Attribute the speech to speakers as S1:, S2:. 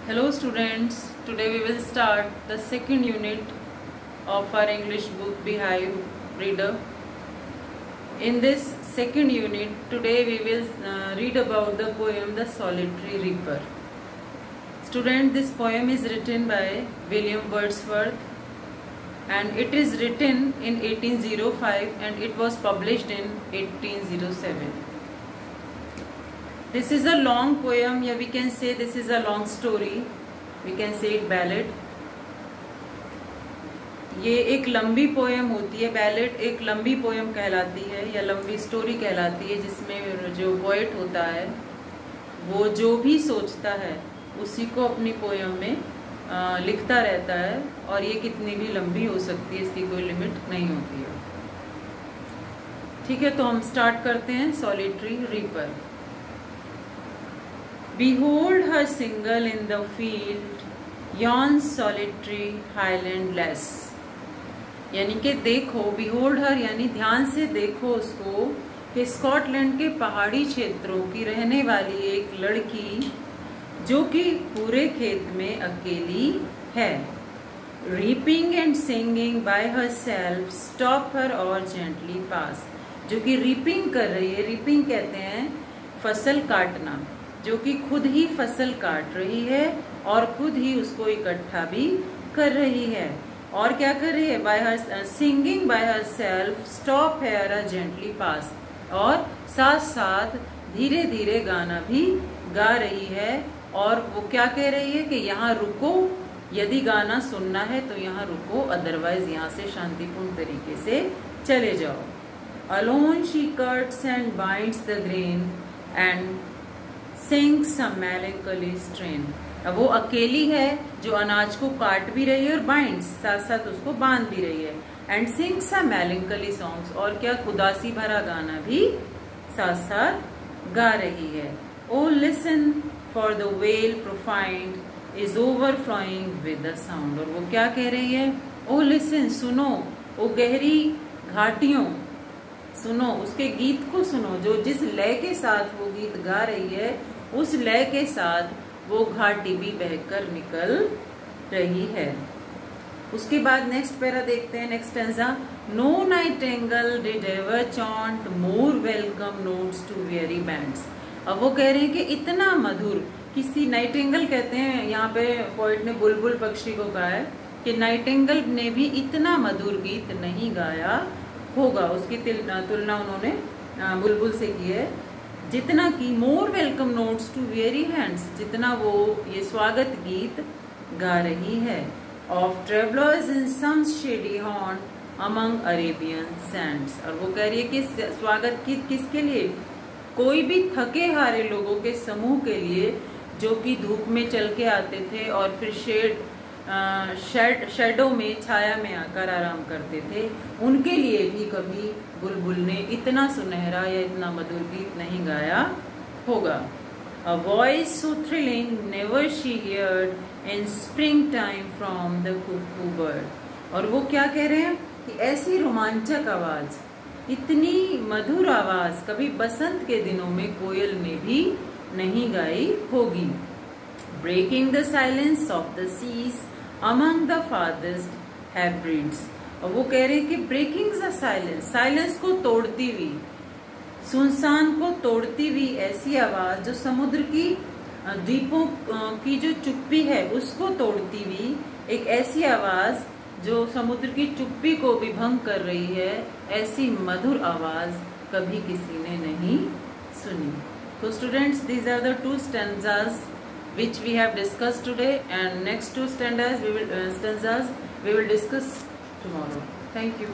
S1: Hello students, today we will start the second unit of our English book Beehive Reader. In this second unit, today we will read about the poem The Solitary Reaper. Student, this poem is written by William Wordsworth and it is written in 1805 and it was published in 1807. This is a long poem, या we can say this is a long story, we can say it ballad. ये एक लंबी poem होती है, ballad एक लंबी poem कहलाती है या लंबी स्टोरी कहलाती है, जिसमें जो पोएट होता है वो जो भी सोचता है उसी को अपनी पोएम में लिखता रहता है और ये कितनी भी लंबी हो सकती है, इसकी कोई लिमिट नहीं होती है। ठीक है, तो हम स्टार्ट करते हैं। Solitary reaper. Behold her single in the field, yon solitary highlandless। यानी कि देखो, behold her यानी ध्यान से देखो उसको, कि स्कॉटलैंड के पहाड़ी क्षेत्रों की रहने वाली एक लड़की जो कि पूरे खेत में अकेली है। Reaping and singing by herself, stop her or gently pass। जो कि रीपिंग कर रही है, रीपिंग कहते हैं फसल काटना, जो कि खुद ही फसल काट रही है और खुद ही उसको इकट्ठा भी कर रही है। और क्या कर रही है? By her singing by herself, stop here or gently pass. और साथ साथ धीरे धीरे गाना भी गा रही है। और वो क्या कह रही है कि यहाँ रुको, यदि गाना सुनना है तो यहाँ रुको, अदरवाइज यहाँ से शांतिपूर्ण तरीके से चले जाओ। Alone she cuts and binds the grain and sings some melancholy strain। अब वो अकेली है जो अनाज को काट भी रही है और बाइंड्स साथ साथ उसको बांध भी रही है। And sings some melancholy songs, और क्या उदासी भरा गाना भी साथ साथ गा रही है। Oh listen for the wail profound is overflowing with the sound। और वो क्या कह रही है? Oh listen, सुनो, वो गहरी घाटियों सुनो, उसके गीत को सुनो, जो जिस लय के साथ वो गीत गा रही है उस लय के साथ वो घाटी भी बहकर निकल रही है। उसके बाद नेक्स्ट पैरा देखते हैं, next stanza. No nightingale did ever chant more welcome notes to weary bands. अब वो कह रहे हैं कि इतना मधुर, किसी नाइटिंगेल कहते हैं, यहाँ पे पोइट ने बुलबुल पक्षी को कहा है कि नाइटिंगेल ने भी इतना मधुर गीत नहीं गाया होगा। उसकी तुलना उन्होंने बुलबुल से की है, जितना की more welcome notes to weary bands, जितना वो ये स्वागत गीत गा रही है। Of travellers in some shady haunt among Arabian sands. और वो कह रही है कि स्वागत गीत किसके लिए? कोई भी थके हारे लोगों के समूह के लिए, जो कि धूप में चल के आते थे और फिर शेडो में, छाया में आकर आराम करते थे, उनके लिए भी कभी बुलबुल ने इतना सुनहरा या इतना मधुर गीत नहीं गाया होगा। A voice so thrilling never she heard in springtime from the cuckoo bird। और वो क्या कह रहे हैं कि ऐसी रोमांचक आवाज, इतनी मधुर आवाज कभी बसंत के दिनों में कोयल ने भी नहीं गाई होगी। Breaking the silence of the seas among the farthest Hebrides। और वो कह रहे हैं कि ब्रेकिंग द साइलेंस, साइलेंस को तोड़ती हुई, सुनसान को तोड़ती हुई ऐसी आवाज जो समुद्र की द्वीपों की जो चुप्पी है उसको तोड़ती हुई एक ऐसी आवाज जो समुद्र की चुप्पी को भी भंग कर रही है, ऐसी मधुर आवाज कभी किसी ने नहीं सुनी। तो students, these are the two stanzas which we have discussed today, and next two stanzas we will discuss tomorrow. Thank you.